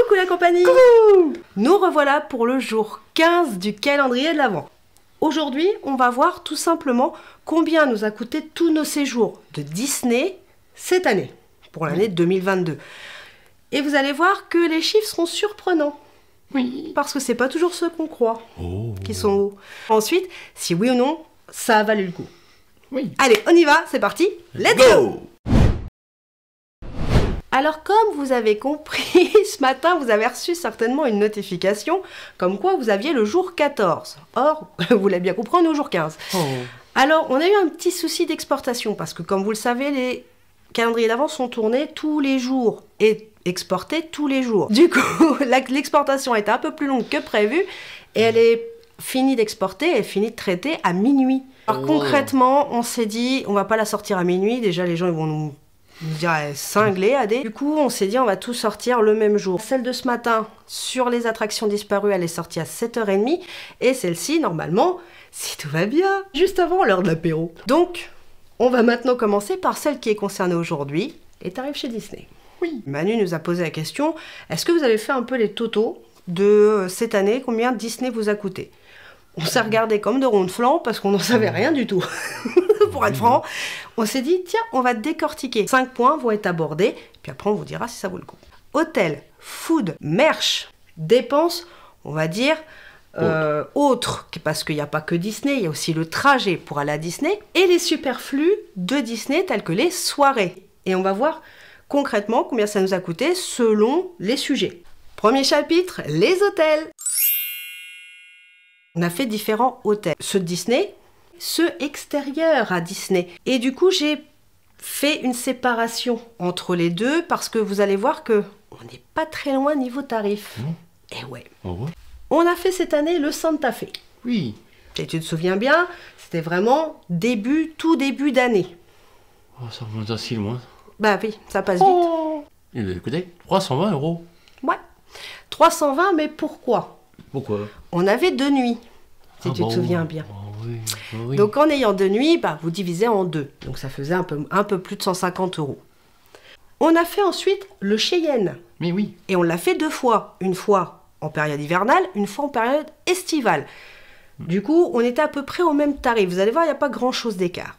Coucou la compagnie! Coucou! Nous revoilà pour le jour 15 du calendrier de l'Avent. Aujourd'hui, on va voir tout simplement combien nous a coûté tous nos séjours de Disney cette année, pour l'année 2022. Et vous allez voir que les chiffres seront surprenants. Oui. Parce que c'est pas toujours ceux qu'on croit qui sont hauts. Ensuite, si oui ou non, ça a valu le coup. Oui. Allez, on y va, c'est parti, let's go! Alors comme vous avez compris, ce matin vous avez reçu certainement une notification comme quoi vous aviez le jour 14. Or, vous l'avez bien compris, on est au jour 15. Alors on a eu un petit souci d'exportation parce que comme vous le savez, les calendriers d'avant sont tournés tous les jours et exportés tous les jours. Du coup, l'exportation était un peu plus longue que prévu et elle est finie d'exporter, elle est finie de traiter à minuit. Alors concrètement, on s'est dit, on va pas la sortir à minuit, déjà les gens ils vont nous dire cinglé, AD. Du coup, on s'est dit, on va tout sortir le même jour. Celle de ce matin, sur les attractions disparues, elle est sortie à 7h30. Et celle-ci, normalement, si tout va bien, juste avant l'heure de l'apéro. Donc, on va maintenant commencer par celle qui est concernée aujourd'hui, les tarifs chez Disney. Oui. Manu nous a posé la question, est-ce que vous avez fait un peu les totaux de cette année, combien Disney vous a coûté? On s'est regardé comme de ronds de flanc parce qu'on n'en savait rien du tout. Pour être franc, on s'est dit, tiens, on va décortiquer. 5 points vont être abordés, puis après on vous dira si ça vaut le coup. Hôtel, food, merch, dépenses, on va dire, autres, parce qu'il n'y a pas que Disney, il y a aussi le trajet pour aller à Disney, et les superflus de Disney tels que les soirées. Et on va voir concrètement combien ça nous a coûté selon les sujets. Premier chapitre, les hôtels. On a fait différents hôtels. Ceux de Disney, ceux extérieurs à Disney. Et du coup, j'ai fait une séparation entre les deux parce que vous allez voir que on n'est pas très loin niveau tarif. Et ouais. On a fait cette année le Santa Fe. Oui. Et tu te souviens bien, c'était vraiment tout début d'année. Oh, ça remonte assez loin. Bah oui, ça passe vite. Il a coûté 320 €. Ouais. 320, mais pourquoi? Pourquoi? On avait 2 nuits, si tu te souviens bien. Oui. Donc en ayant 2 nuits, bah, vous divisez en 2. Donc ça faisait un peu plus de 150 €. On a fait ensuite le Cheyenne. Mais oui. Et on l'a fait 2 fois. Une fois en période hivernale, une fois en période estivale. Du coup, on était à peu près au même tarif. Vous allez voir, il n'y a pas grand-chose d'écart.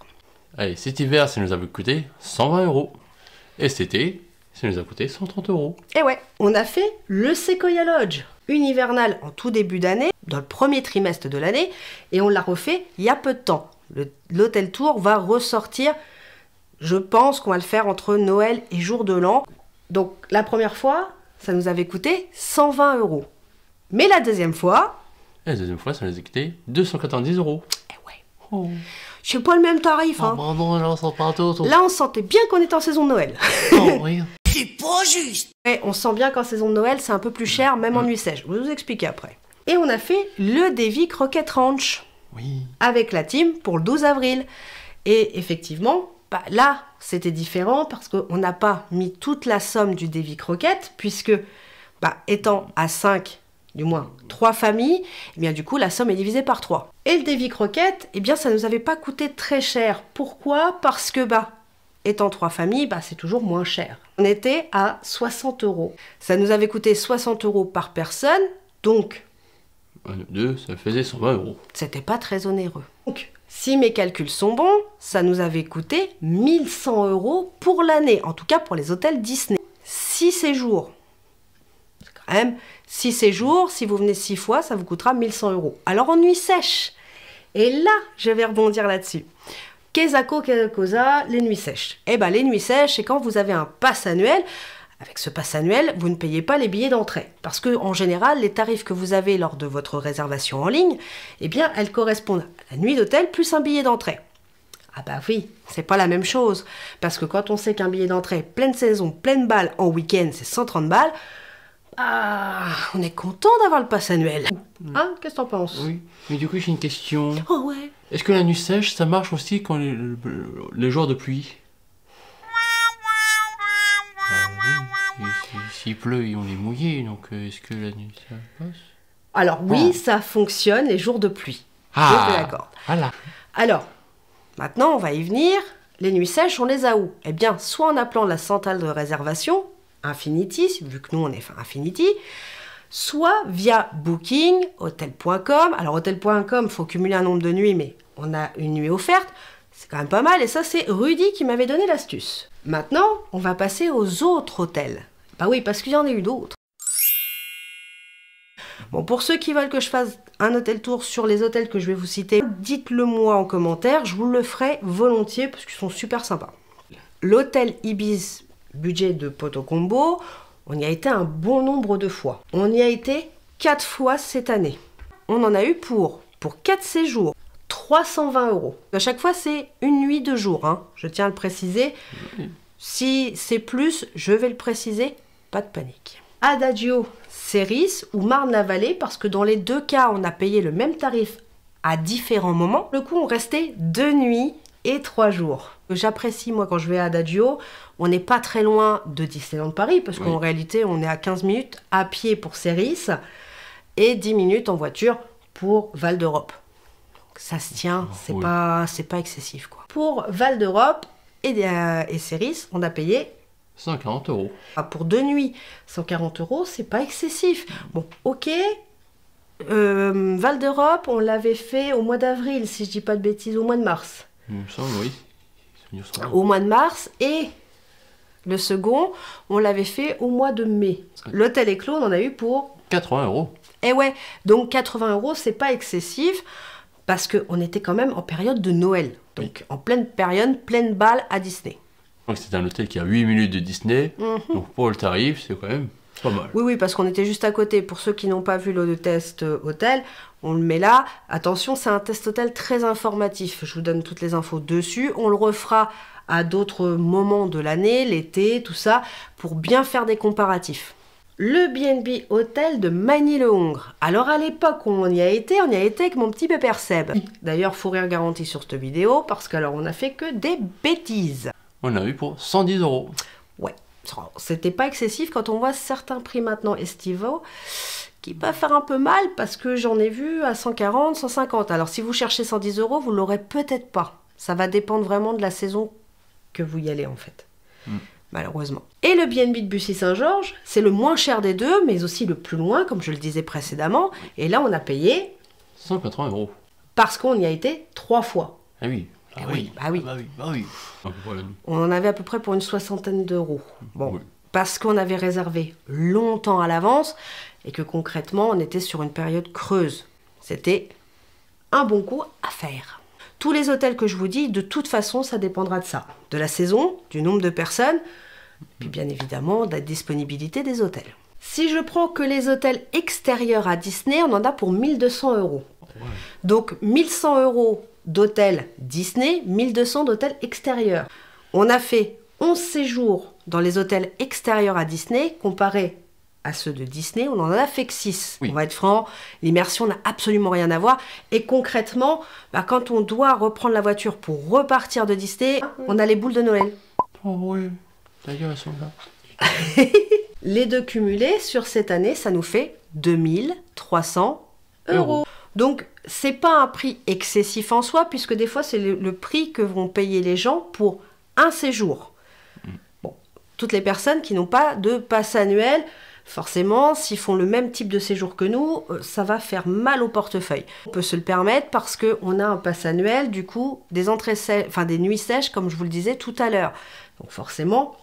Allez, cet hiver, ça nous avait coûté 120 €. Et cet été, ça nous a coûté 130 €. Et ouais, on a fait le Sequoia Lodge. Une hivernale en tout début d'année, dans le premier trimestre de l'année, et on l'a refait il y a peu de temps. L'Hôtel Tour va ressortir, je pense qu'on va le faire entre Noël et Jour de l'An. Donc la première fois, ça nous avait coûté 120 €. Mais la deuxième fois... Et la deuxième fois, ça nous a coûté 290 €. Eh ouais. C'est pas le même tarif, hein. Pardon, là, on sent pas tout. Là, on sentait bien qu'on était en saison de Noël. Oh, oui. C'est pas juste. Ouais, on sent bien qu'en saison de Noël, c'est un peu plus cher, même en nuit sèche. Je vais vous expliquer après. Et on a fait le Davy Crockett Ranch. Oui. Avec la team pour le 12 avril. Et effectivement, bah, là, c'était différent parce qu'on n'a pas mis toute la somme du Davy Crockett, puisque, bah, étant à 5, du moins 3 familles, eh bien du coup, la somme est divisée par 3. Et le Davy Crockett, eh bien, ça ne nous avait pas coûté très cher. Pourquoi? Parce que, bah, étant 3 familles, bah, c'est toujours moins cher. On était à 60 €. Ça nous avait coûté 60 € par personne, donc... Un ou deux, ça faisait 120 €. C'était pas très onéreux. Donc, si mes calculs sont bons, ça nous avait coûté 1100 € pour l'année, en tout cas pour les hôtels Disney. 6 séjours. C'est quand même 6 séjours, si vous venez 6 fois, ça vous coûtera 1100 €. Alors en nuit sèche. Et là, je vais rebondir là-dessus. Kezako, Kezakoza, les nuits sèches. Eh bien, les nuits sèches, c'est quand vous avez un pass annuel. Avec ce pass annuel, vous ne payez pas les billets d'entrée. Parce que, en général, les tarifs que vous avez lors de votre réservation en ligne, eh bien, elles correspondent à la nuit d'hôtel plus un billet d'entrée. Ah bah oui, c'est pas la même chose. Parce que quand on sait qu'un billet d'entrée pleine saison, pleine balle, en week-end, c'est 130 balles, ah, on est content d'avoir le pass annuel. Hein, qu'est-ce que t'en penses? Oui. Mais du coup, j'ai une question. Oh ouais. Est-ce que la nuit sèche, ça marche aussi quand les jours de pluie? Oui. S'il pleut, on est mouillé, donc est-ce que la nuit, ça passe? Alors oui, ça fonctionne les jours de pluie. Ah, je te l'accorde. Voilà. Alors, maintenant, on va y venir. Les nuits sèches, on les a où? Eh bien, soit en appelant la centrale de réservation, Infinity, vu que nous on est Infinity, soit via Booking, Hotel.com. Alors Hotel.com, il faut cumuler un nombre de nuits, mais on a une nuit offerte. C'est quand même pas mal, et ça c'est Rudy qui m'avait donné l'astuce. Maintenant, on va passer aux autres hôtels. Bah oui, parce qu'il y en a eu d'autres. Bon, pour ceux qui veulent que je fasse un hôtel tour sur les hôtels que je vais vous citer, dites-le moi en commentaire, je vous le ferai volontiers parce qu'ils sont super sympas. L'hôtel Ibis budget de Poto Combo, on y a été un bon nombre de fois. On y a été 4 fois cette année. On en a eu pour 4 séjours, 320 €. À chaque fois, c'est une nuit de jour, hein. Je tiens à le préciser. Si c'est plus, je vais le préciser, pas de panique. Adagio, Ceris ou Marne-la-Vallée, parce que dans les deux cas, on a payé le même tarif à différents moments. Le coup, on restait 2 nuits et 3 jours. J'apprécie, moi, quand je vais à Adagio, on n'est pas très loin de Disneyland Paris, parce qu'en réalité, on est à 15 minutes à pied pour Ceris et 10 minutes en voiture pour Val d'Europe. Donc, ça se tient, c'est pas excessif, quoi. Pour Val d'Europe et Ceris, on a payé 140 €. Pour 2 nuits, 140 €, c'est pas excessif. Bon, ok. Val d'Europe, on l'avait fait au mois d'avril, si je dis pas de bêtises, au mois de mars. Il me semble, oui. Au mois de mars, et le second, on l'avait fait au mois de mai. L'hôtel Éclos, on en a eu pour 80 €. Eh ouais, donc 80 €, c'est pas excessif, parce qu'on était quand même en période de Noël. Donc en pleine période, pleine balle à Disney. Donc c'est un hôtel qui a 8 minutes de Disney, donc pour le tarif, c'est quand même pas mal. Oui, parce qu'on était juste à côté. Pour ceux qui n'ont pas vu le test hôtel, on le met là. Attention, c'est un test hôtel très informatif. Je vous donne toutes les infos dessus. On le refera à d'autres moments de l'année, l'été, tout ça, pour bien faire des comparatifs. Le B&B hôtel de Magny-le-Hongre. Alors à l'époque où on y a été avec mon petit pépère Seb. D'ailleurs, faut rire garanti sur cette vidéo, parce qu'alors on a fait que des bêtises. On a eu pour 110 €. Ouais, c'était pas excessif quand on voit certains prix maintenant estivaux qui peuvent faire un peu mal, parce que j'en ai vu à 140, 150. Alors si vous cherchez 110 €, vous l'aurez peut-être pas. Ça va dépendre vraiment de la saison que vous y allez en fait. Malheureusement. Et le B&B de Bussy-Saint-Georges, c'est le moins cher des deux, mais aussi le plus loin, comme je le disais précédemment. Et là, on a payé 180 €. Parce qu'on y a été 3 fois. Ah oui. Ah oui, bah oui. Bah oui. On en avait à peu près pour une 60aine d'euros. Bon, Oui. parce qu'on avait réservé longtemps à l'avance et que concrètement, on était sur une période creuse. C'était un bon coup à faire. Tous les hôtels que je vous dis, de toute façon, ça dépendra de ça. De la saison, du nombre de personnes, puis bien évidemment de la disponibilité des hôtels. Si je prends que les hôtels extérieurs à Disney, on en a pour 1200 €. Ouais. Donc 1100 € d'hôtels Disney, 1200 d'hôtels extérieurs. On a fait 11 séjours dans les hôtels extérieurs à Disney, comparé à ceux de Disney, on en a fait que 6. Oui. On va être franc, l'immersion n'a absolument rien à voir. Et concrètement, quand on doit reprendre la voiture pour repartir de Disney, on a les boules de Noël. Oh oui, d'ailleurs elles sont là. Les deux cumulés sur cette année, ça nous fait 2300 €. Donc, c'est pas un prix excessif en soi, puisque des fois, c'est le prix que vont payer les gens pour un séjour. Bon, toutes les personnes qui n'ont pas de passe annuel, forcément, s'ils font le même type de séjour que nous, ça va faire mal au portefeuille. On peut se le permettre parce qu'on a un passe annuel, du coup, des nuits sèches, comme je vous le disais tout à l'heure. Donc forcément,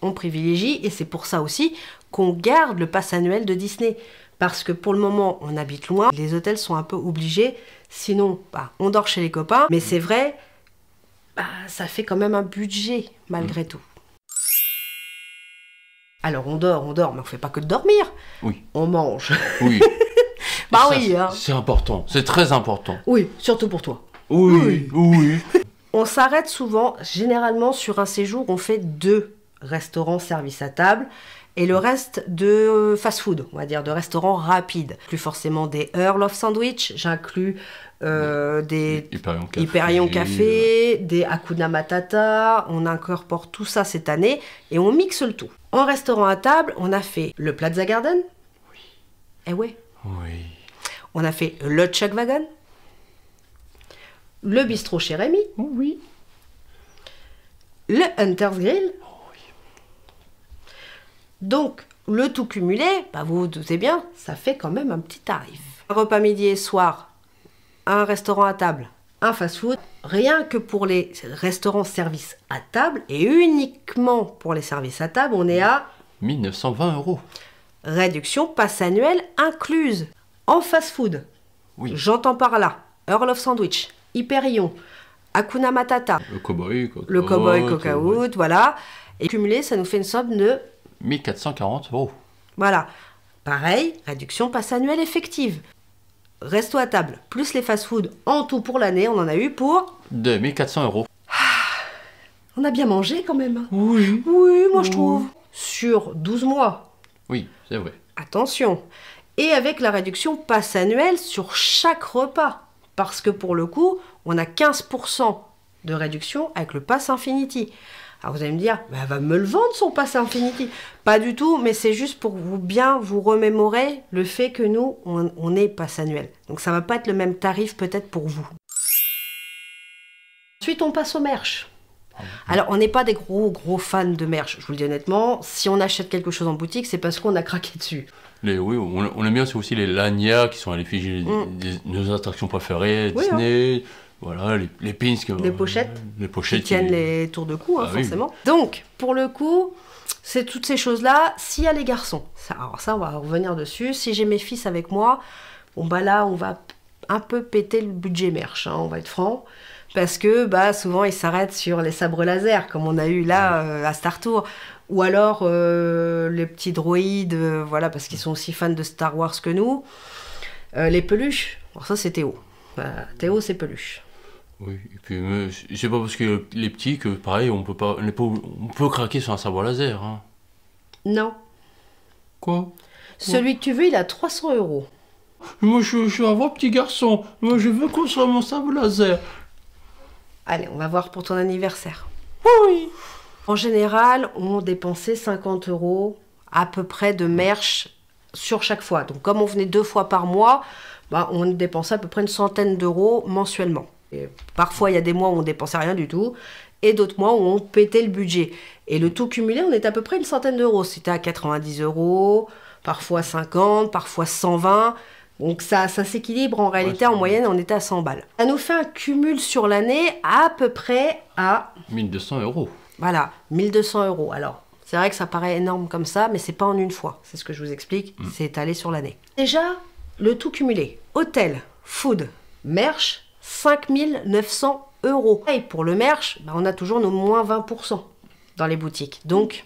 on privilégie, et c'est pour ça aussi qu'on garde le pass annuel de Disney. Parce que pour le moment, on habite loin, les hôtels sont un peu obligés, sinon on dort chez les copains. Mais c'est vrai, ça fait quand même un budget malgré tout. Alors on dort, mais on fait pas que de dormir. Oui. On mange. Oui. Bah ça, oui. Hein. C'est important, c'est très important. Oui, surtout pour toi. Oui. On s'arrête souvent, généralement sur un séjour, on fait 2 restaurants service à table. Et le reste de fast-food, on va dire, de restaurants rapides. Plus forcément des Earl of Sandwich, j'inclus des Hyperion Café, des Hakuna Matata. On incorpore tout ça cette année et on mixe le tout. En restaurant à table, on a fait le Plaza Garden. Oui. Eh ouais. Oui. On a fait le Chuck Wagon. Le bistrot chez Rémi. Oui. Le Hunter's Grill. Donc, le tout cumulé, bah, vous vous doutez bien, ça fait quand même un petit tarif. Un repas midi et soir, un restaurant à table, un fast-food, rien que pour les restaurants services à table, et uniquement pour les services à table, on est à 1920 €. réduction passe annuelle incluse en fast-food. Oui. J'entends par là Earl of Sandwich, Hyperion, Hakuna Matata, Le cowboy, le cowboy Coca-Out, voilà. Et cumulé, ça nous fait une somme de 1440 €. voilà. Pareil, réduction passe annuelle effective. Resto à table, plus les fast-foods, en tout pour l'année, on en a eu pour... 2400 €. On a bien mangé quand même. Hein. Oui. Oui, moi je trouve. Sur 12 mois. Oui, c'est vrai. Attention. Et avec la réduction passe annuelle sur chaque repas. Parce que pour le coup, on a 15% de réduction avec le pass Infinity. Alors vous allez me dire, bah, elle va me le vendre son pass Infinity. Pas du tout, mais c'est juste pour vous bien vous remémorer le fait que nous, on est pass annuel. Donc ça va pas être le même tarif peut-être pour vous. Ensuite, on passe au merch. Alors, on n'est pas des gros fans de merch, je vous le dis honnêtement. Si on achète quelque chose en boutique, c'est parce qu'on a craqué dessus. Oui, on aime bien aussi les lanyards qui sont à l'effigie de nos attractions préférées, Oui, Disney, voilà, les pins, Les pochettes. les pochettes Qui tiennent les tours de cou, hein, Ah oui. forcément. Donc, pour le coup, c'est toutes ces choses-là. S'il y a les garçons, alors ça, on va revenir dessus. Si j'ai mes fils avec moi, bon bah là, on va un peu péter le budget merch, hein, on va être franc. Parce que bah, souvent, ils s'arrêtent sur les sabres laser, comme on a eu là à Star Tour. Ou alors les petits droïdes, voilà, parce qu'ils sont aussi fans de Star Wars que nous. Les peluches, alors ça, c'est Théo. Théo, c'est peluche. Oui, et puis c'est pas parce que les petits que pareil, on peut craquer sur un sabre laser. Hein. Non. Quoi? Celui que tu veux, il a 300 €. Moi, je suis un vrai petit garçon. Moi, je veux construire mon sabre laser. Allez, on va voir pour ton anniversaire. Oui. En général, on dépensait 50 € à peu près de merch sur chaque fois. Donc, comme on venait 2 fois par mois, bah, on dépensait à peu près une centaine d'euros mensuellement. Et parfois, il y a des mois où on dépensait rien du tout, et d'autres mois où on pétait le budget. Et le tout cumulé, on était à peu près une centaine d'euros. C'était à 90 €, parfois 50, parfois 120. Donc ça s'équilibre en réalité, en moyenne, on était à 100 balles. Ça nous fait un cumul sur l'année à peu près à... 1200 €. Voilà, 1200 €. Alors, c'est vrai que ça paraît énorme comme ça, mais c'est pas en une fois. C'est ce que je vous explique, c'est étalé sur l'année. Déjà, le tout cumulé. Hôtel, food, merch, 5900 €. Et pour le merch, bah, on a toujours nos moins 20% dans les boutiques. Donc,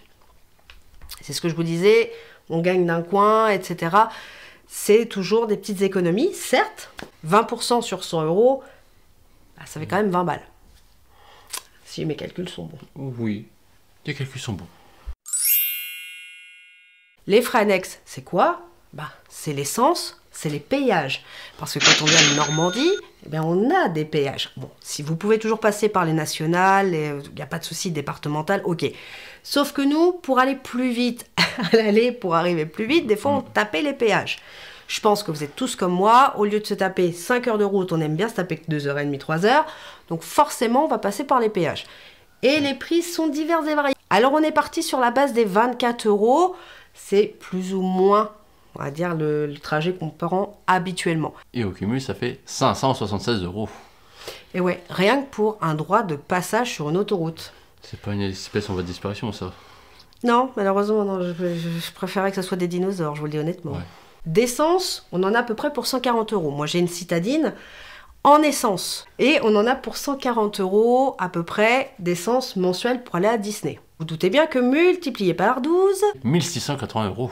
c'est ce que je vous disais, on gagne d'un coin, etc. C'est toujours des petites économies, certes. 20% sur 100 €, bah, ça fait quand même 20 balles. Si mes calculs sont bons. Oui, les calculs sont bons. Les frais annexes, c'est quoi? Bah, c'est l'essence, c'est les péages. Parce que quand on vient de Normandie, eh bien, on a des péages. Bon, si vous pouvez toujours passer par les nationales, il n'y a pas de souci, départementales, ok. Sauf que nous, pour aller plus vite, à l'aller, pour arriver plus vite, des fois, on tapait les péages. Je pense que vous êtes tous comme moi, au lieu de se taper 5 heures de route, on aime bien se taper que 2h30, 3h. Donc forcément, on va passer par les péages. Et les prix sont divers et variés. Alors on est parti sur la base des 24 €. C'est plus ou moins, on va dire, le trajet qu'on prend habituellement. Et au cumul, ça fait 576 €. Et ouais, rien que pour un droit de passage sur une autoroute. C'est pas une espèce en voie de disparition, ça. Non, malheureusement, non, je préférais que ce soit des dinosaures, je vous le dis honnêtement. Ouais. D'essence, on en a à peu près pour 140 €. Moi, j'ai une citadine en essence. Et on en a pour 140 € à peu près d'essence mensuelle pour aller à Disney. Vous doutez bien que multiplié par 12... 1680 €.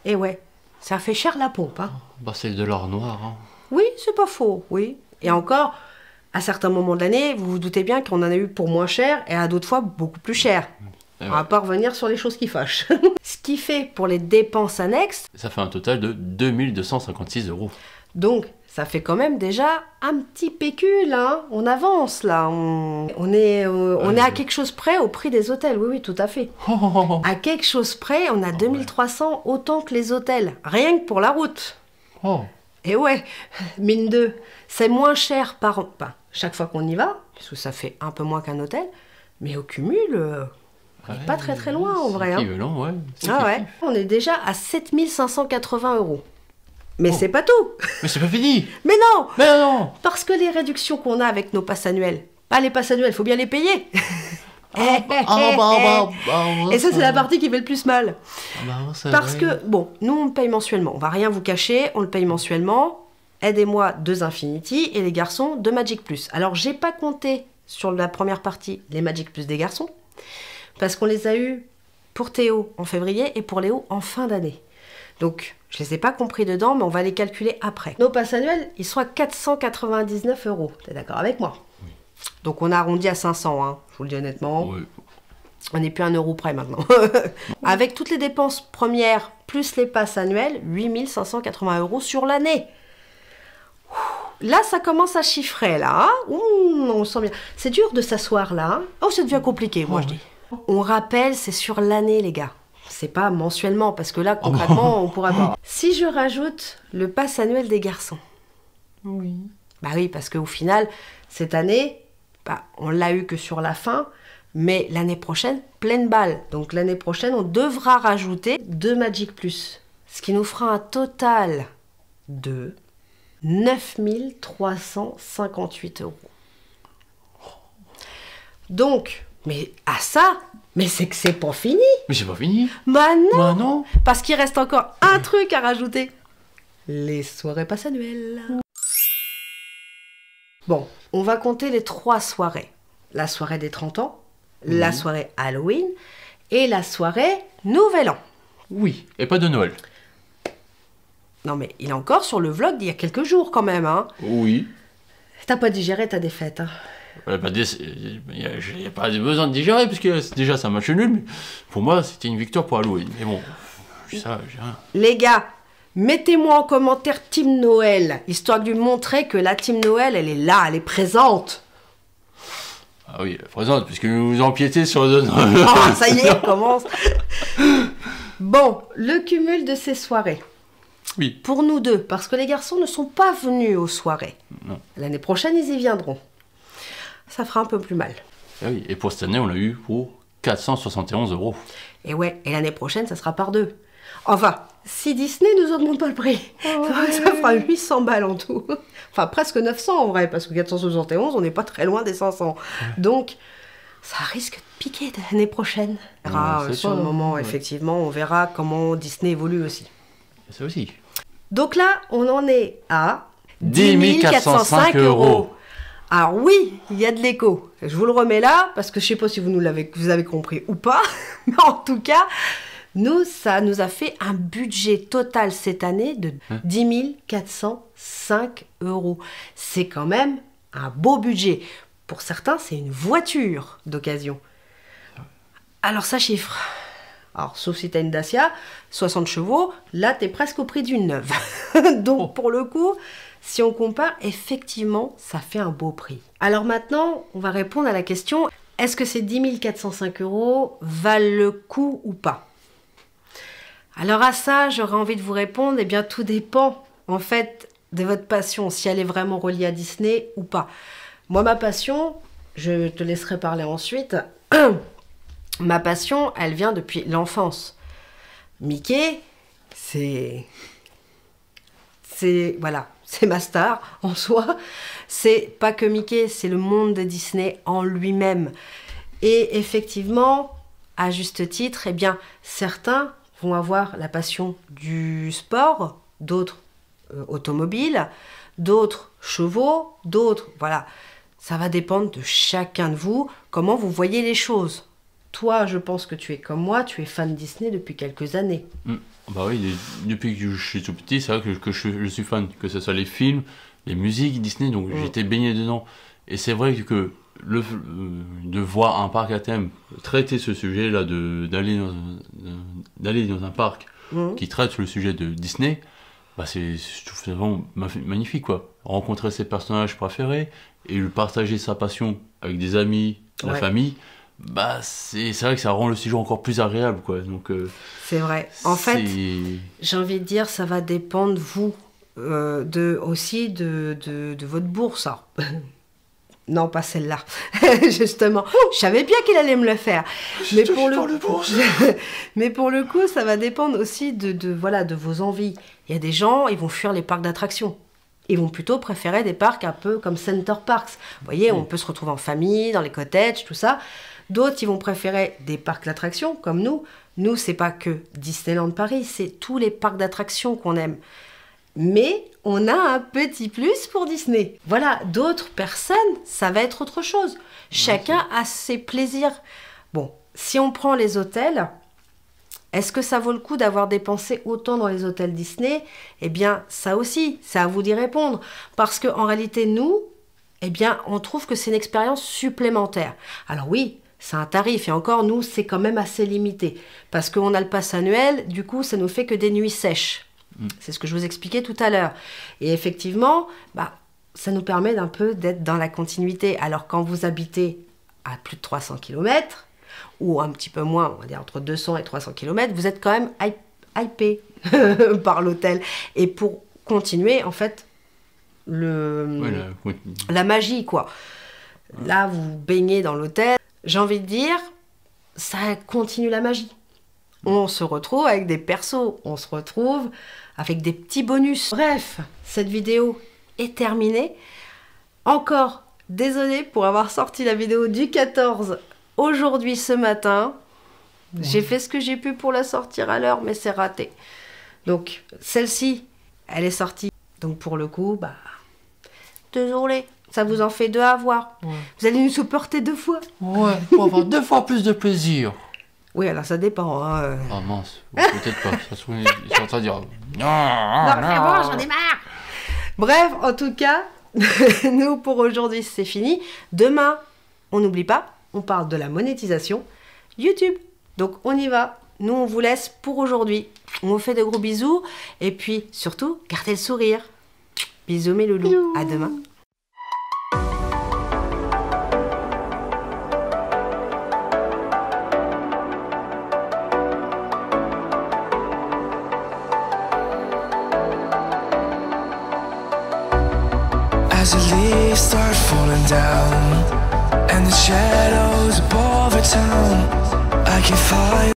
Et ouais, ça fait cher la pompe, hein. Bah, c'est de l'or noir, hein. Oui, c'est pas faux, oui. Et encore, à certains moments de l'année, vous vous doutez bien qu'on en a eu pour moins cher et à d'autres fois beaucoup plus cher. Et On ouais. va pas revenir sur les choses qui fâchent. Ce qui fait pour les dépenses annexes, Ça fait un total de 2256 €. donc ça fait quand même déjà un petit pécule, hein. On avance là, on est à quelque chose près au prix des hôtels, oui, tout à fait. À quelque chose près, on a 2300 autant que les hôtels, rien que pour la route. Oh. Et ouais, mine de, c'est moins cher chaque fois qu'on y va, puisque ça fait un peu moins qu'un hôtel, mais au cumul, On n'est pas très très loin en vrai. Équivalent, ouais. Ah ouais. On est déjà à 7 580 €. Mais c'est pas tout. Mais c'est pas fini. Mais non. Mais non. Parce que les réductions qu'on a avec nos passes annuelles, pas les passes annuelles, il faut bien les payer. Et ça, c'est la partie qui fait le plus mal. Parce que, bon, nous, on le paye mensuellement. On va rien vous cacher, on le paye mensuellement. Aidez-moi, 2 Infinity, et les garçons, 2 Magic Plus. Alors, j'ai pas compté sur la première partie les Magic Plus des garçons, parce qu'on les a eus pour Théo en février et pour Léo en fin d'année. Donc, je les ai pas compris dedans, mais on va les calculer après. Nos passes annuelles, ils sont à 499 €. T'es d'accord avec moi? Oui. Donc, on a arrondi à 500, hein, je vous le dis honnêtement. Oui. On n'est plus à 1 € près maintenant. Avec toutes les dépenses premières, plus les passes annuelles, 8 580 € sur l'année. Là, ça commence à chiffrer, là. Hein. On sent bien. C'est dur de s'asseoir, là. Hein. Oh, ça devient compliqué, moi, je dis. On rappelle, c'est sur l'année, les gars. C'est pas mensuellement, parce que là, concrètement, on pourra pas. Si je rajoute le pass annuel des garçons. Oui. Bah oui, parce qu'au final, cette année, bah, on l'a eu que sur la fin, mais l'année prochaine, pleine balle. Donc l'année prochaine, on devra rajouter 2 Magic Plus. Ce qui nous fera un total de 9 358 €. Donc, mais à ça, mais c'est que c'est pas fini. Mais c'est pas fini. Bah non. Bah non. Parce qu'il reste encore un truc à rajouter. Les soirées passes annuelles. Bon, on va compter les 3 soirées. La soirée des 30 ans, la soirée Halloween et la soirée Nouvel An. Oui, et pas de Noël. Non mais il est encore sur le vlog d'il y a quelques jours quand même, hein. Oui. T'as pas digéré ta défaite, hein. Il n'y a pas besoin de digérer, parce que déjà c'est un match nul, mais pour moi c'était une victoire pour Halloween. Mais bon, ça, j'ai rien. Les gars, mettez-moi en commentaire Team Noël, histoire de lui montrer que la Team Noël, elle est là, elle est présente. Ah oui, elle est présente, puisque vous empiétez sur... Ah, ça y est, on commence. Bon, le cumul de ces soirées. Oui. Pour nous deux, parce que les garçons ne sont pas venus aux soirées. Non. L'année prochaine, ils y viendront. Ça fera un peu plus mal. Ah oui, et pour cette année, on l'a eu pour 471 €. Et ouais, et l'année prochaine, ça sera par 2. Enfin, si Disney nous augmente pas le prix, ça fera 800 balles en tout. Enfin, presque 900 en vrai, parce que 471, on n'est pas très loin des 500. Ouais. Donc, ça risque de piquer l'année prochaine. On verra sur le moment, effectivement, on verra comment Disney évolue aussi. Ça aussi. Donc là, on en est à 10 405 €. Alors oui, il y a de l'écho. Je vous le remets là, parce que je ne sais pas si vous avez compris ou pas. Mais en tout cas, ça nous a fait un budget total cette année de 10 405 €. C'est quand même un beau budget. Pour certains, c'est une voiture d'occasion. Alors ça chiffre. Alors, sauf si tu as une Dacia, 60 chevaux, là, tu es presque au prix d'une neuve. Donc, pour le coup, si on compare, effectivement, ça fait un beau prix. Alors maintenant, on va répondre à la question, est-ce que ces 10 405 € valent le coup ou pas? Alors à ça, j'aurais envie de vous répondre, eh bien, tout dépend, en fait, de votre passion, si elle est vraiment reliée à Disney ou pas. Moi, ma passion, je te laisserai parler ensuite. Ma passion, elle vient depuis l'enfance. Mickey, voilà, c'est ma star en soi. C'est pas que Mickey, c'est le monde de Disney en lui-même. Et effectivement, à juste titre, eh bien, certains vont avoir la passion du sport, d'autres automobiles, d'autres chevaux, d'autres, voilà. Ça va dépendre de chacun de vous, comment vous voyez les choses. Toi, je pense que tu es comme moi, tu es fan Disney depuis quelques années. Bah oui, depuis que je suis tout petit, c'est vrai que je suis fan, que ce soit les films, les musiques Disney, donc j'étais baigné dedans. Et c'est vrai que de voir un parc à thème traiter ce sujet-là, d'aller dans un parc qui traite le sujet de Disney, bah je trouve ça vraiment magnifique, quoi. Rencontrer ses personnages préférés et partager sa passion avec des amis, la famille. Bah c'est vrai que ça rend le sujet encore plus agréable, quoi. Donc c'est vrai. En fait, j'ai envie de dire, ça va dépendre vous aussi de votre bourse. Non, pas celle-là, justement. Je savais bien qu'il allait me le faire. Mais pour le coup, ça va dépendre aussi de vos envies. Il y a des gens, ils vont fuir les parcs d'attractions. Ils vont plutôt préférer des parcs un peu comme Center Parks. Vous voyez, on peut se retrouver en famille, dans les cottages, tout ça. D'autres, ils vont préférer des parcs d'attractions, comme nous. Nous, c'est pas que Disneyland Paris, c'est tous les parcs d'attractions qu'on aime. Mais on a un petit plus pour Disney. Voilà, d'autres personnes, ça va être autre chose. Chacun a ses plaisirs. Bon, si on prend les hôtels, est-ce que ça vaut le coup d'avoir dépensé autant dans les hôtels Disney? Eh bien, ça aussi, c'est à vous d'y répondre. Parce qu'en réalité, nous, eh bien, on trouve que c'est une expérience supplémentaire. Alors oui, c'est un tarif, et encore, nous, c'est quand même assez limité. Parce qu'on a le pass annuel, du coup, ça nous fait que des nuits sèches. C'est ce que je vous expliquais tout à l'heure. Et effectivement, ça nous permet d'un peu d'être dans la continuité. Alors quand vous habitez à plus de 300 km, ou un petit peu moins, on va dire entre 200 et 300 km, vous êtes quand même hypé par l'hôtel. Et pour continuer, en fait, la magie, quoi. Là, vous baignez dans l'hôtel. J'ai envie de dire, ça continue la magie. On se retrouve avec des persos, on se retrouve avec des petits bonus. Bref, cette vidéo est terminée. Encore désolée pour avoir sorti la vidéo du 14 aujourd'hui, ce matin. J'ai fait ce que j'ai pu pour la sortir à l'heure, mais c'est raté. Donc, celle-ci, elle est sortie. Donc, pour le coup, désolée. Ça vous en fait 2 à voir. Ouais. Vous allez nous supporter 2 fois. Ouais, pour avoir 2 fois plus de plaisir. Oui, alors ça dépend. Hein. Ah mince, peut-être pas. Ça se trouve, ils sont en train de dire non, c'est bon, j'en ai marre. Bref, en tout cas, nous pour aujourd'hui c'est fini. Demain, on n'oublie pas, on parle de la monétisation YouTube. Donc on y va. Nous on vous laisse pour aujourd'hui. On vous fait de gros bisous et puis surtout gardez le sourire. Bisous mes loulous. À demain. As the leaves start falling down and the shadows above the town, I can find